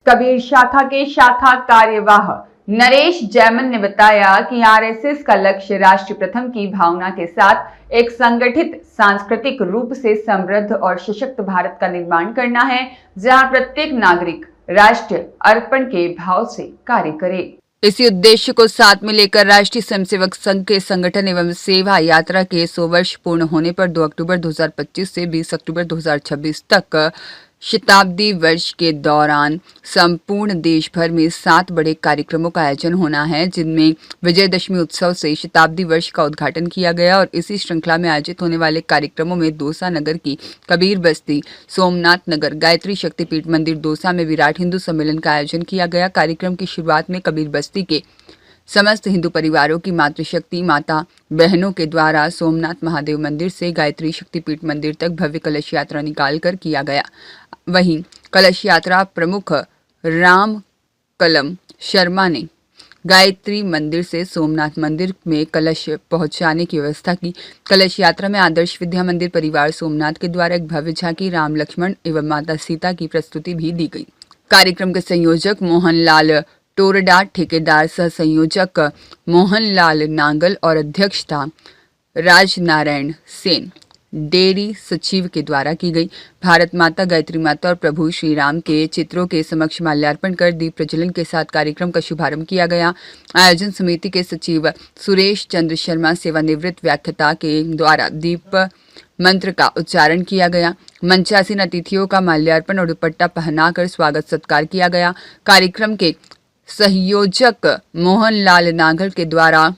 कबीर शाखा के शाखा कार्यवाह नरेश जैमन ने बताया कि आरएसएस का लक्ष्य राष्ट्र प्रथम की भावना के साथ एक संगठित सांस्कृतिक रूप से समृद्ध और सशक्त भारत का निर्माण करना है, जहां प्रत्येक नागरिक राष्ट्र अर्पण के भाव से कार्य करे। इसी उद्देश्य को साथ में लेकर राष्ट्रीय स्वयंसेवक संघ के संगठन एवं सेवा यात्रा के 100 वर्ष पूर्ण होने पर 2 अक्टूबर 2025 से 20 अक्टूबर 2026 तक शताब्दी वर्ष के दौरान संपूर्ण देश भर में 7 बड़े कार्यक्रमों का आयोजन होना है, जिनमें विजयदशमी उत्सव से शताब्दी वर्ष का उद्घाटन किया गया और इसी श्रृंखला में आयोजित होने वाले कार्यक्रमों में दौसा नगर की कबीर बस्ती, सोमनाथ नगर गायत्री शक्तिपीठ मंदिर दौसा में विराट हिंदू सम्मेलन का आयोजन किया गया। कार्यक्रम की शुरुआत में कबीर बस्ती के समस्त हिंदू परिवारों की मातृशक्ति माता बहनों के द्वारा सोमनाथ महादेव मंदिर से गायत्री शक्तिपीठ मंदिर तक भव्य कलश यात्रा निकालकर किया गया। वहीं कलश यात्रा प्रमुख राम कलम शर्मा ने गायत्री मंदिर से सोमनाथ मंदिर में कलश पहुंचाने की व्यवस्था की। कलश यात्रा में आदर्श विद्या मंदिर परिवार सोमनाथ के द्वारा एक भव्य झांकी राम लक्ष्मण एवं माता सीता की प्रस्तुति भी दी गई। कार्यक्रम के संयोजक मोहनलाल टोरडा, ठेकेदार सह संयोजक मोहनलाल नांगल और अध्यक्षता राजनारायण सेन डेयरी सचिव के द्वारा की गई। भारत माता, गायत्री माता और प्रभु श्री राम के चित्रों के समक्ष माल्यार्पण कर दीप प्रज्वलन के साथ कार्यक्रम का शुभारंभ किया गया। आयोजन समिति के सचिव सुरेश चंद्र शर्मा सेवानिवृत्त व्याख्याता के द्वारा दीप मंत्र का उच्चारण किया गया। मंचासीन अतिथियों का माल्यार्पण और दुपट्टा पहनाकर स्वागत सत्कार किया गया। कार्यक्रम के संयोजक मोहनलाल नांगल के द्वारा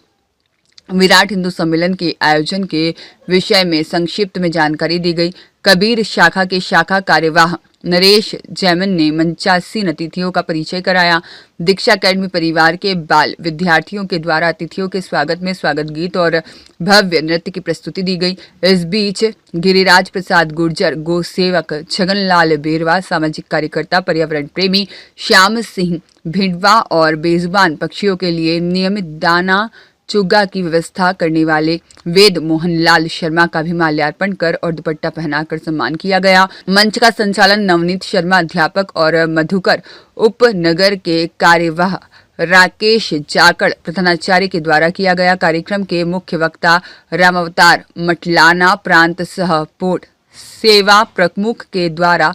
विराट हिंदू सम्मेलन के आयोजन के विषय में संक्षिप्त में जानकारी दी गई। कबीर शाखा के शाखा कार्यवाह नरेश जैमन ने मंचासीन अतिथियों का परिचय कराया। दीक्षा अकेडमी परिवार के बाल विद्यार्थियों के द्वारा अतिथियों के स्वागत में स्वागत गीत और भव्य नृत्य की प्रस्तुति दी गई। इस बीच गिरिराज प्रसाद गुर्जर, गो सेवक छगनलाल बेरवा, सामाजिक कार्यकर्ता, पर्यावरण प्रेमी श्याम सिंह भिंडवा और बेजुबान पक्षियों के लिए नियमित दाना चुग्गा की व्यवस्था करने वाले वेद मोहनलाल शर्मा का भी माल्यार्पण कर और दुपट्टा पहनाकर सम्मान किया गया। मंच का संचालन नवनीत शर्मा अध्यापक और मधुकर उपनगर के कार्यवाह राकेश जाकड़ प्रधानाचार्य के द्वारा किया गया। कार्यक्रम के मुख्य वक्ता रामावतार मटलाना प्रांत सह पोर्ट सेवा प्रमुख के द्वारा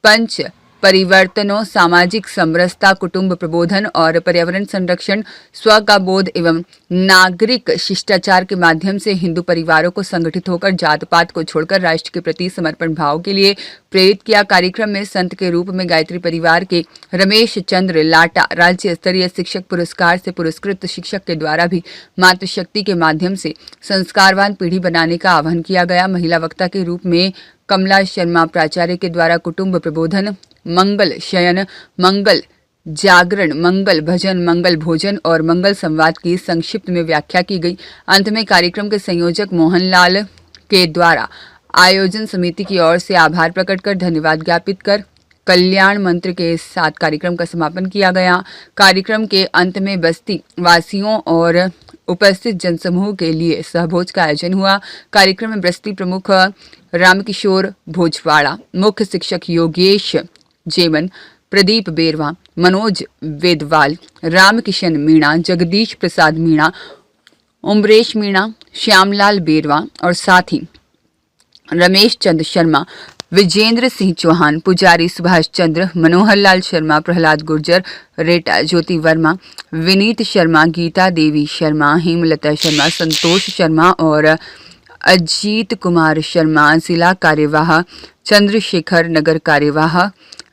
पंच परिवर्तनों, सामाजिक समरसता, कुटुंब प्रबोधन और पर्यावरण संरक्षण, स्व का बोध एवं नागरिक शिष्टाचार के माध्यम से हिंदू परिवारों को संगठित होकर जात पात को छोड़कर राष्ट्र के प्रति समर्पण भाव के लिए प्रेरित किया। कार्यक्रम में संत के रूप में गायत्री परिवार के रमेश चंद्र लाटा राज्य स्तरीय शिक्षक पुरस्कार से पुरस्कृत शिक्षक के द्वारा भी मातृशक्ति के माध्यम से संस्कारवान पीढ़ी बनाने का आह्वान किया गया। महिला वक्ता के रूप में कमला शर्मा प्राचार्य के द्वारा कुटुंब प्रबोधन, मंगल शयन, मंगल जागरण, मंगल भजन, मंगल भोजन और मंगल संवाद की संक्षिप्त में व्याख्या की गई। अंत में कार्यक्रम के संयोजक मोहनलाल के द्वारा आयोजन समिति की ओर से आभार प्रकट कर धन्यवाद ज्ञापित कर कल्याण मंत्र के साथ कार्यक्रम का समापन किया गया। कार्यक्रम के अंत में बस्ती वासियों और उपस्थित जनसमूह के लिए सहभोज का आयोजन हुआ। कार्यक्रम में बस्ती प्रमुख रामकिशोर भोजवाड़ा, मुख्य शिक्षक योगेश जेमन, प्रदीप बेरवा, मनोज वेदवाल, रामकिशन मीणा, जगदीश प्रसाद मीणा, उमरेश मीणा, श्यामलाल बेरवा और साथ ही रमेश चंद्र शर्मा, विजेंद्र सिंह चौहान, पुजारी सुभाष चंद्र, मनोहर लाल शर्मा, प्रहलाद गुर्जर, रेटा ज्योति वर्मा, विनीत शर्मा, गीता देवी शर्मा, हेमलता शर्मा, संतोष शर्मा और अजीत कुमार शर्मा, जिला कार्यवाह चंद्रशेखर, नगर कार्यवाह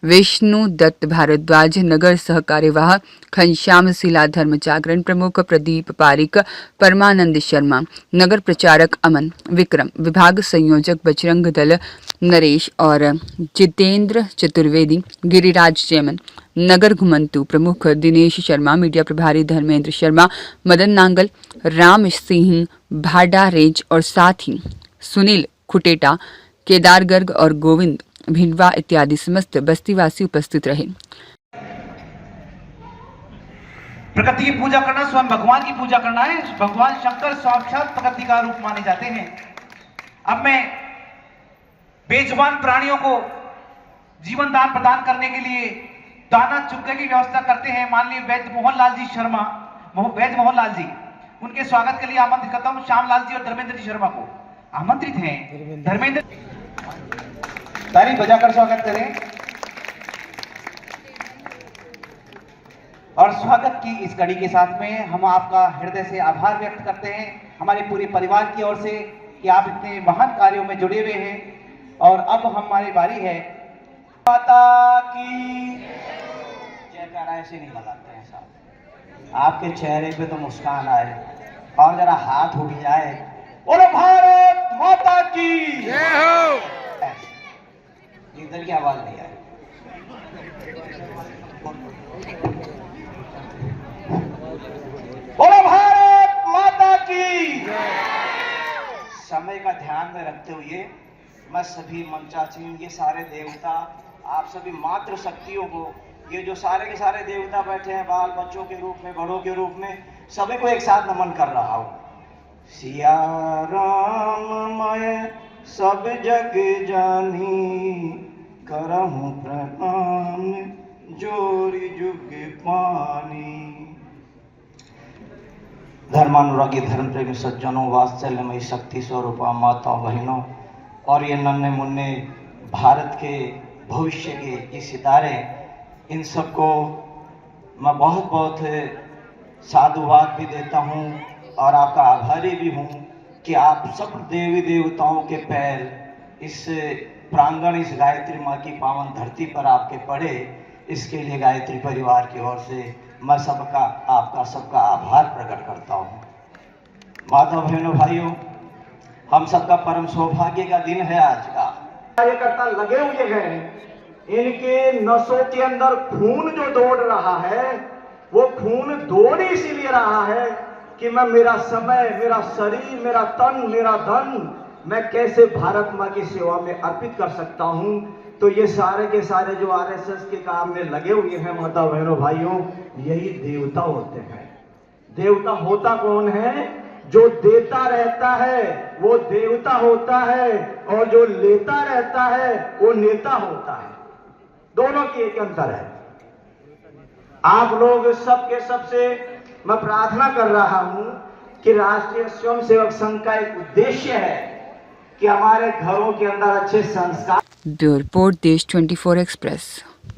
विष्णु दत्त भारद्वाज, नगर सह कार्यवाह घनश्याम जिला धर्म जागरण प्रमुख प्रदीप पारिक, परमानंद शर्मा, नगर प्रचारक अमन विक्रम, विभाग संयोजक बजरंग दल नरेश और जितेंद्र चतुर्वेदी, गिरिराज जैमन, नगर घुमंतु प्रमुख दिनेश शर्मा, मीडिया प्रभारी धर्मेंद्र शर्मा, मदन नांगल, राम सिंह भाडा रेंज और साथ ही सुनील खुटेटा, केदार गर्ग और गोविंद भिंडवा इत्यादि समस्त बस्तीवासी उपस्थित रहे। प्रकृति की पूजा करना स्वयं भगवान की पूजा करना है। भगवान शंकर साक्षात प्रकृति का रूप माने जाते हैं। अब मैं बेजुबान प्राणियों को जीवन दान प्रदान करने के लिए दाना चुक्के की व्यवस्था करते हैं माननीय वैद्य मोहनलाल जी शर्मा, वैद्य मोहनलाल जी। उनके स्वागत के लिए आमंत्रित करता हूं श्यामलाल जी और धर्मेंद्र जी शर्मा को। आमंत्रित हैं धर्मेंद्र, ताली बजाकर स्वागत करें। और स्वागत की इस कड़ी के साथ में हम आपका हृदय से आभार व्यक्त करते हैं हमारे पूरे परिवार की ओर से कि आप इतने महान कार्यों में जुड़े हुए हैं। और अब हमारी बारी है माता की जयकारा ऐसे नहीं लगाते हैं साहब, आपके चेहरे पे तो मुस्कान आए और जरा हाथ उठ जाए, बोलो भारत माता की जय हो। इधर की आवाज नहीं आई। बोलो भारत माता की। समय का ध्यान में रखते हुए मैं सभी मंचासीन, ये सारे देवता, आप सभी मातृ शक्तियों को, ये जो सारे के सारे देवता बैठे हैं बाल बच्चों के रूप में, बड़ों के रूप में, सभी को एक साथ नमन कर रहा हूं। सिया राम मैं सब जग जानी, करहूं प्रणाम जोरी जुग पानी। धर्मानुरागी धर्म प्रेमी सज्जनों, वात्सल्यमयी शक्ति स्वरूपा माताओं बहनों और ये नन्हे मुन्ने भारत के भविष्य के ये सितारे, इन सबको मैं बहुत बहुत साधुवाद भी देता हूँ और आपका आभारी भी हूँ कि आप सब देवी देवताओं के पैर इस प्रांगण, इस गायत्री माँ की पावन धरती पर आपके पड़े। इसके लिए गायत्री परिवार की ओर से मैं सबका, आपका सबका आभार प्रकट करता हूँ। माता बहनों भाइयों, हम सबका परम सौभाग्य का दिन है आज का। कार्यकर्ता लगे हुए हैं, इनके नसों के अंदर खून जो दौड़ रहा है, वो खून दौड़ इसीलिए रहा है कि मैं मेरा समय, मेरा शरीर, मेरा तन, मेरा धन मैं कैसे भारत माँ की सेवा में अर्पित कर सकता हूँ। तो ये सारे के सारे जो आरएसएस के काम में लगे हुए हैं माता बहनों भाइयों, यही देवता होते हैं। देवता होता कौन है? जो देता रहता है वो देवता होता है, और जो लेता रहता है वो नेता होता है। दोनों की एक अंतर है। आप लोग सबके सबसे मैं प्रार्थना कर रहा हूं कि राष्ट्रीय स्वयंसेवक संघ का एक उद्देश्य है कि हमारे घरों के अंदर अच्छे संस्कार। ब्यूरो रिपोर्ट देश 24 एक्सप्रेस।